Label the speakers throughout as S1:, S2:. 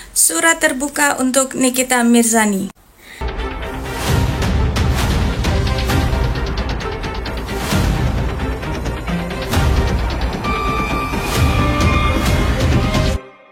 S1: Surat terbuka untuk Nikita Mirzani.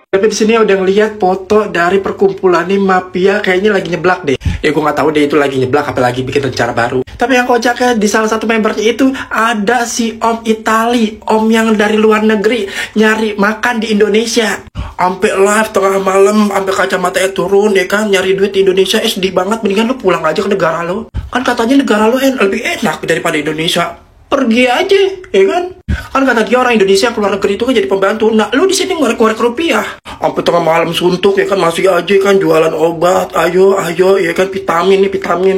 S2: Tapi di sini udah ngelihat foto dari perkumpulan nih mafia kayaknya lagi nyeblak deh. Ya gue nggak tahu deh itu lagi nyeblak apa lagi bikin rencana baru. Tapi yang kocaknya di salah satu membernya itu ada si Om Itali, Om yang dari luar negeri nyari makan di Indonesia. Sampai live tengah malam, sampai kacamatanya turun ya kan, nyari duit di Indonesia. Sedih banget, mendingan lu pulang aja ke negara lu. Kan katanya negara lu lebih enak daripada Indonesia. Pergi aja, ya kan? Kan kata dia orang Indonesia keluar negeri itu kan jadi pembantu. Nah, lu di sini ngorek-ngorek rupiah. Sampai tengah malam suntuk ya kan, masih aja kan jualan obat. Ayo ya kan, vitamin nih vitamin.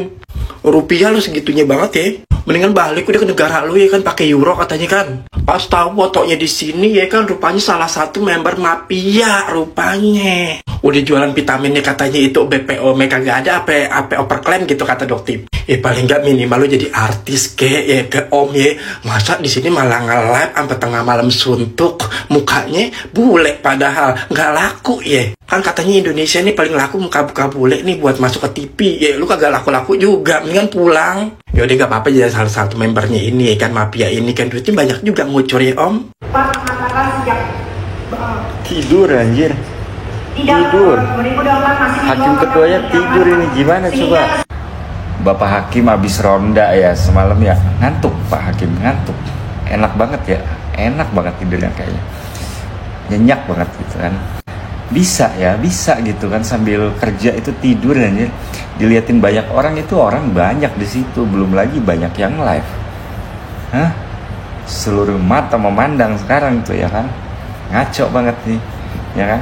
S2: Rupiah lu segitunya banget ya. Mendingan balik udah ke negara lu ya kan, pakai euro katanya kan. Pas tahu fotonya di sini ya kan, rupanya salah satu member mafia rupanya. Udah jualan vitaminnya katanya itu BPO mereka gak ada apa overclaim gitu kata dokter. Paling nggak minimal lu jadi artis ya ke Om ya. Masa di sini malah nge-live sampai tengah malam suntuk, mukanya bule padahal nggak laku ya. Kan katanya Indonesia ini paling laku muka-muka bule nih buat masuk ke TV ya. Lu kagak laku-laku juga, mendingan pulang. Ya udah nggak apa-apa, jadi salah satu membernya ini kan, mafia ini kan duitnya banyak juga ngucur ya Om.
S3: Pak mengatakan sejak
S4: Tidur anjir. Tidur. Hakim ketuanya tidur ini gimana coba? Bapak Hakim habis ronda ya semalam ya, ngantuk Pak Hakim, ngantuk. Enak banget ya, enak banget tidurnya kayaknya. Nyenyak banget gitu kan. Bisa gitu kan sambil kerja itu tidur anjir. Diliatin banyak orang, itu orang banyak di situ, belum lagi banyak yang live. Hah? Seluruh mata memandang sekarang tuh ya kan. Ngaco banget nih, ya kan?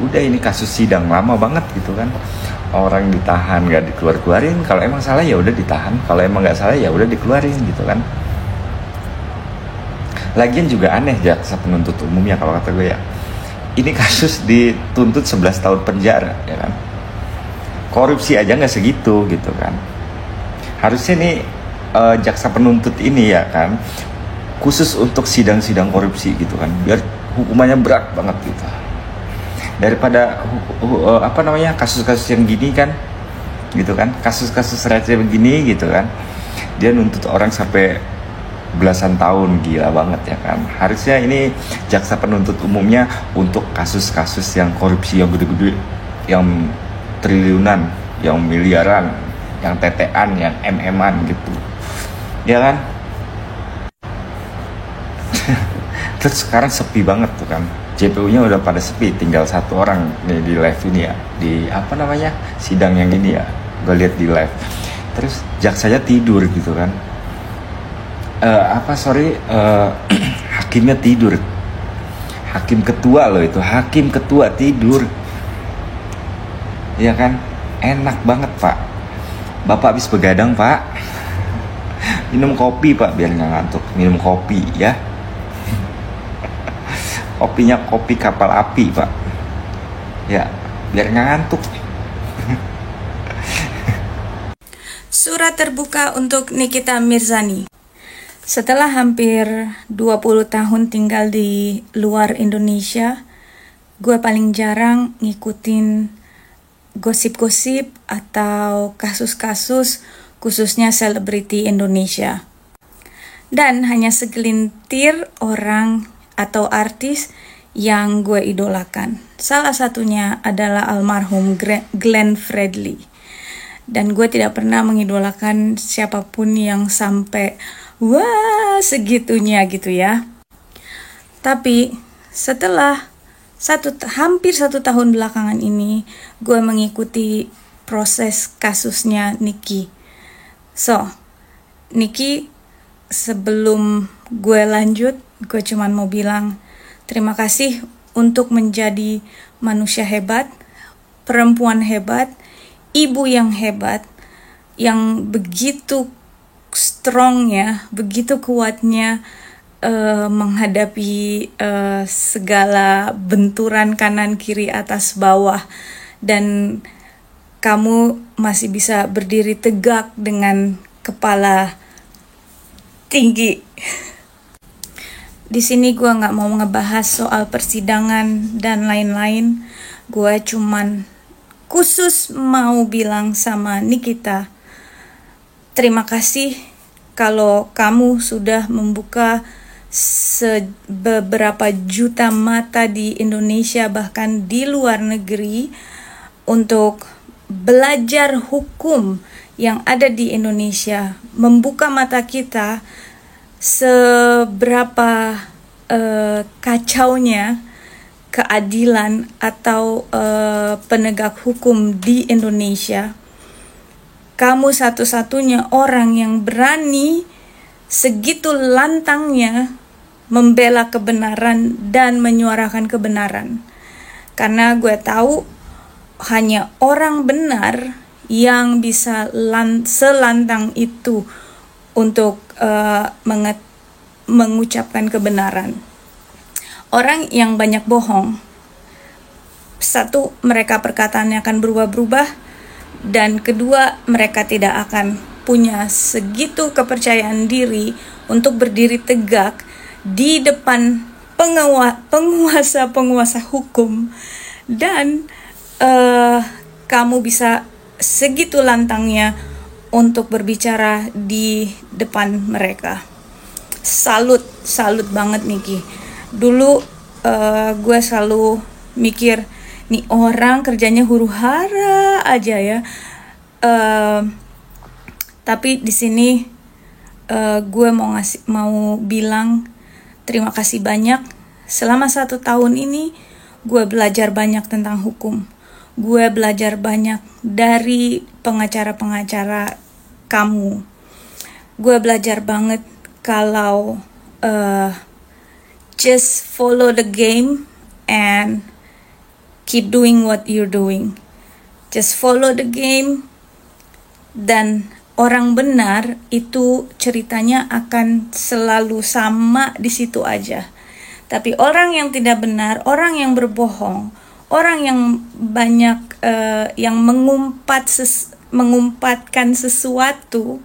S4: Udah ini kasus sidang lama banget gitu kan. Orang ditahan gak dikeluarin, kalau emang salah ya udah ditahan, kalau emang nggak salah ya udah dikeluarin gitu kan. Lagian juga aneh jaksa penuntut umumnya kalau kata gue ya. Ini kasus dituntut 11 tahun penjara ya kan. Korupsi aja nggak segitu gitu kan. Harusnya nih jaksa penuntut ini ya kan khusus untuk sidang-sidang korupsi gitu kan, biar hukumannya berat banget gitu. Daripada kasus-kasus yang gini kan gitu kan, kasus-kasus receh begini gitu kan, dia nuntut orang sampai belasan tahun, gila banget ya kan. Harusnya ini jaksa penuntut umumnya untuk kasus-kasus yang korupsi yang gede-gede, yang triliunan, yang miliaran, yang tetean, yang MM-an gitu ya kan. Terus sekarang sepi banget tuh kan, JPU-nya udah pada sepi, tinggal satu orang nih di live ini ya, di sidang yang ini ya, gue lihat di live. Terus jaksanya tidur gitu kan, hakimnya tidur, hakim ketua loh itu, hakim ketua tidur, ya kan, enak banget Pak. Bapak habis begadang Pak, minum kopi Pak biar nggak ngantuk, minum kopi ya. Kopinya kopi kapal api Pak, ya biar nggak ngantuk.
S1: Surat terbuka untuk Nikita Mirzani. Setelah hampir 20 tahun tinggal di luar Indonesia, gue paling jarang ngikutin gosip-gosip atau kasus-kasus khususnya selebriti Indonesia. Dan hanya segelintir orang atau artis yang gue idolakan. Salah satunya adalah almarhum Glenn Fredly. Dan gue tidak pernah mengidolakan siapapun yang sampai wah segitunya gitu ya. Tapi setelah hampir satu tahun belakangan ini, gue mengikuti proses kasusnya Nicky. Nicky, sebelum gue lanjut, gue cuman mau bilang terima kasih untuk menjadi manusia hebat, perempuan hebat, ibu yang hebat, yang begitu strongnya, begitu kuatnya menghadapi segala benturan kanan kiri atas bawah, dan kamu masih bisa berdiri tegak dengan kepala tinggi. di sini gue nggak mau ngebahas soal persidangan dan lain-lain. Gue cuman khusus mau bilang sama Nikita, terima kasih kalau kamu sudah membuka beberapa juta mata di Indonesia, bahkan di luar negeri, untuk belajar hukum yang ada di Indonesia, membuka mata kita seberapa kacaunya keadilan atau penegak hukum di Indonesia. Kamu satu-satunya orang yang berani segitu lantangnya membela kebenaran dan menyuarakan kebenaran. Karena gue tahu hanya orang benar yang bisa selantang itu untuk mengucapkan kebenaran. Orang yang banyak bohong, satu, mereka perkataannya akan berubah-ubah, dan kedua, mereka tidak akan punya segitu kepercayaan diri untuk berdiri tegak di depan penguasa-penguasa hukum, dan kamu bisa segitu lantangnya untuk berbicara di depan mereka. Salut banget Niki. Dulu gue selalu mikir, nih orang kerjanya huru-hara aja ya. Tapi di sini gue mau bilang terima kasih banyak. Selama 1 tahun ini gue belajar banyak tentang hukum. Gue belajar banyak dari pengacara-pengacara kamu. Gue belajar banget kalau just follow the game and keep doing what you're doing. Just follow the game, dan orang benar itu ceritanya akan selalu sama di situ aja. Tapi orang yang tidak benar, orang yang berbohong, orang yang banyak yang mengumpatkan sesuatu,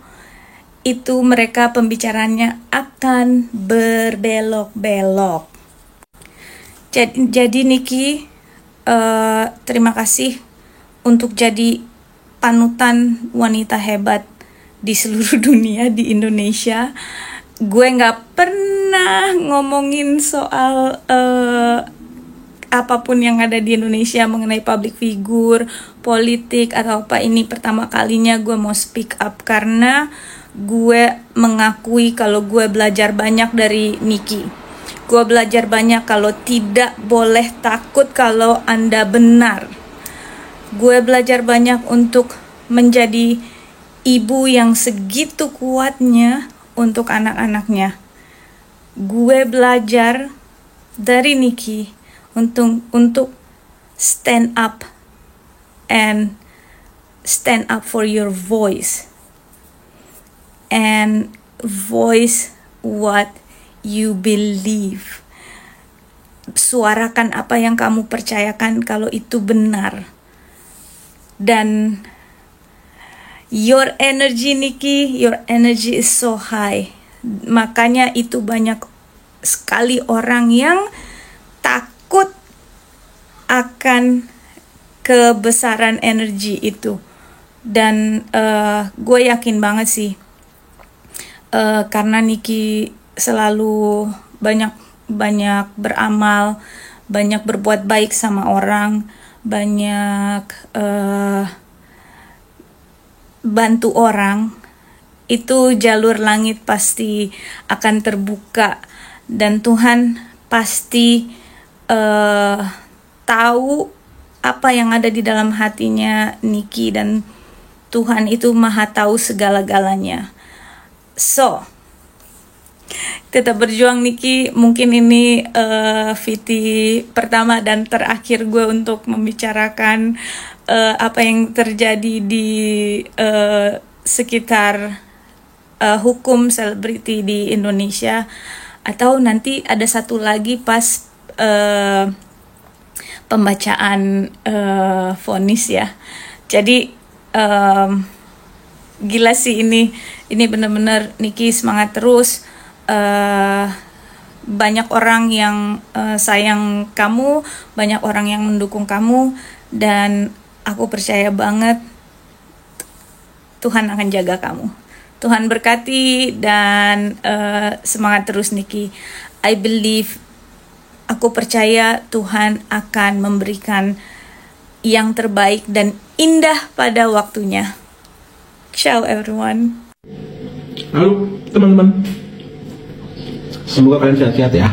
S1: itu mereka pembicaranya akan berbelok-belok. Jadi Niki, terima kasih untuk jadi panutan wanita hebat di seluruh dunia, di Indonesia. Gue gak pernah ngomongin soal apapun yang ada di Indonesia mengenai public figure, politik atau apa. Ini pertama kalinya gue mau speak up karena gue mengakui kalau gue belajar banyak dari Niki. Gue belajar banyak kalau tidak boleh takut kalau Anda benar. Gue belajar banyak untuk menjadi ibu yang segitu kuatnya untuk anak-anaknya. Gue belajar dari Niki untuk stand up for your voice and voice what you believe. Suarakan apa yang kamu percayakan kalau itu benar. Dan your energy Niki, your energy is so high. Makanya itu banyak sekali orang yang takut akan kebesaran energi itu. Dan gue yakin banget sih, karena Niki selalu banyak beramal, banyak berbuat baik sama orang, banyak bantu orang, itu jalur langit pasti akan terbuka, dan Tuhan pasti tahu apa yang ada di dalam hatinya Niki, dan Tuhan itu maha tahu segala-galanya. So, tetap berjuang Niki. Mungkin ini VT pertama dan terakhir gue untuk membicarakan apa yang terjadi di sekitar hukum selebriti di Indonesia. Atau nanti ada satu lagi pas pembacaan vonis ya. Jadi gila sih ini benar-benar Niki semangat terus. banyak orang yang sayang kamu, banyak orang yang mendukung kamu, dan aku percaya banget Tuhan akan jaga kamu. Tuhan berkati dan semangat terus Niki. I believe, aku percaya Tuhan akan memberikan yang terbaik dan indah pada waktunya. Ciao everyone.
S3: Halo teman-teman, semoga kalian sehat-sehat ya.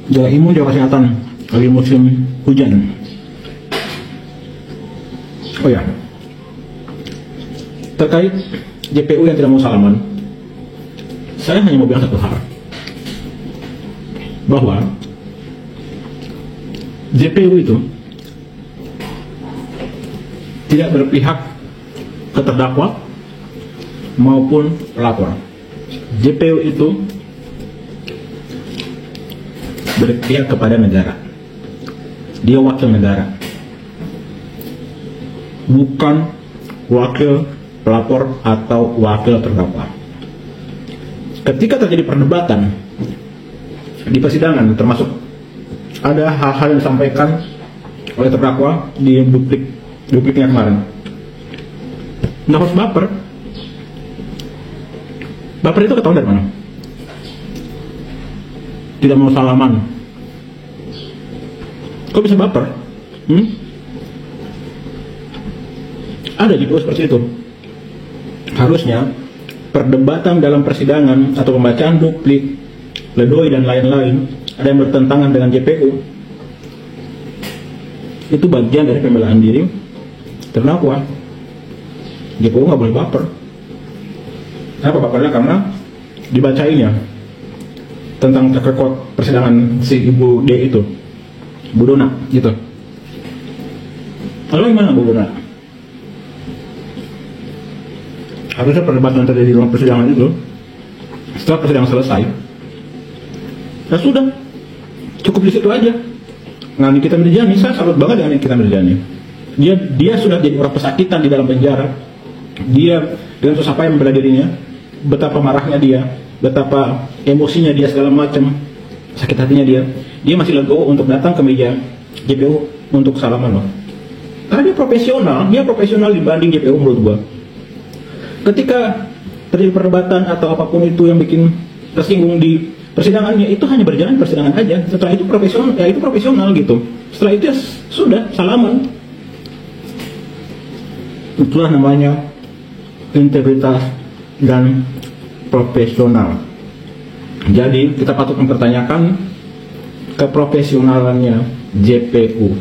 S3: Jaga imun, jaga kesehatan lagi musim hujan. Oh ya, terkait JPU yang tidak mau salaman, saya hanya mau bilang satu hal, bahwa JPU itu tidak berpihak ke terdakwa maupun pelapor. JPU itu berpihak kepada negara. Dia wakil negara, bukan wakil pelapor atau wakil terdakwa. Ketika terjadi perdebatan di persidangan, termasuk ada hal-hal yang disampaikan oleh terdakwa di dupliknya kemarin, nggak harus baper. Baper itu ketahuan dari mana? Tidak mau salaman. Kok bisa baper? Ada JPU seperti itu. Harusnya perdebatan dalam persidangan atau pembacaan duplik, pledoi dan lain-lain, ada yang bertentangan dengan JPU, itu bagian dari pembelaan diri terdakwa. JPU nggak boleh baper. Kenapa bapernya? Karena dibacainnya tentang track record persidangan si Ibu D itu, Bu Dona gitu. Lalu gimana Bu Dona? Harusnya perdebatan yang terjadi di ruang persidangan itu, setelah persidangan selesai, ya sudah, cukup di situ aja. Nah, Nikita Mirzani, saya salut banget dengan Nikita Mirzani. Dia sudah jadi orang pesakitan di dalam penjara. Dia dengan susah payah membela dirinya, betapa marahnya dia, betapa emosinya dia segala macam, sakit hatinya dia masih legowo untuk datang ke meja JPU untuk salaman loh. Karena dia profesional dibanding JPU menurut gua. Ketika terjadi perdebatan atau apapun itu yang bikin tersinggung di persidangannya, itu hanya berjalan persidangan aja. Setelah itu profesional, ya itu profesional gitu. Setelah itu ya sudah salaman. Itulah namanya integritas dan profesional. Jadi kita patut mempertanyakan keprofesionalannya JPU.